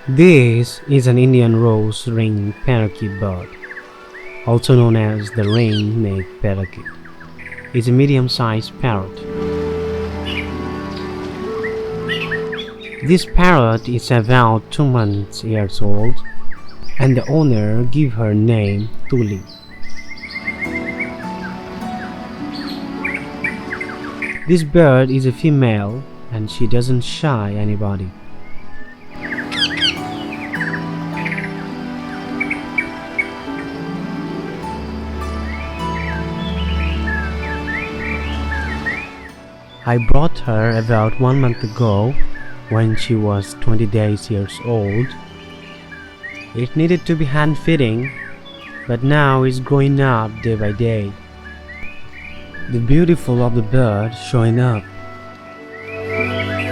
This is an Indian rose-ringed parakeet bird, also known as the rain-necked parakeet. It's a medium-sized parrot. This parrot is about 2 months old, and the owner gave her name Tuli. This bird is a female, and she doesn't shy anybody. I brought her about 1 month ago when she was 20 years old. It needed to be hand feeding, but now it's growing up day by day. The beautiful of the bird showing up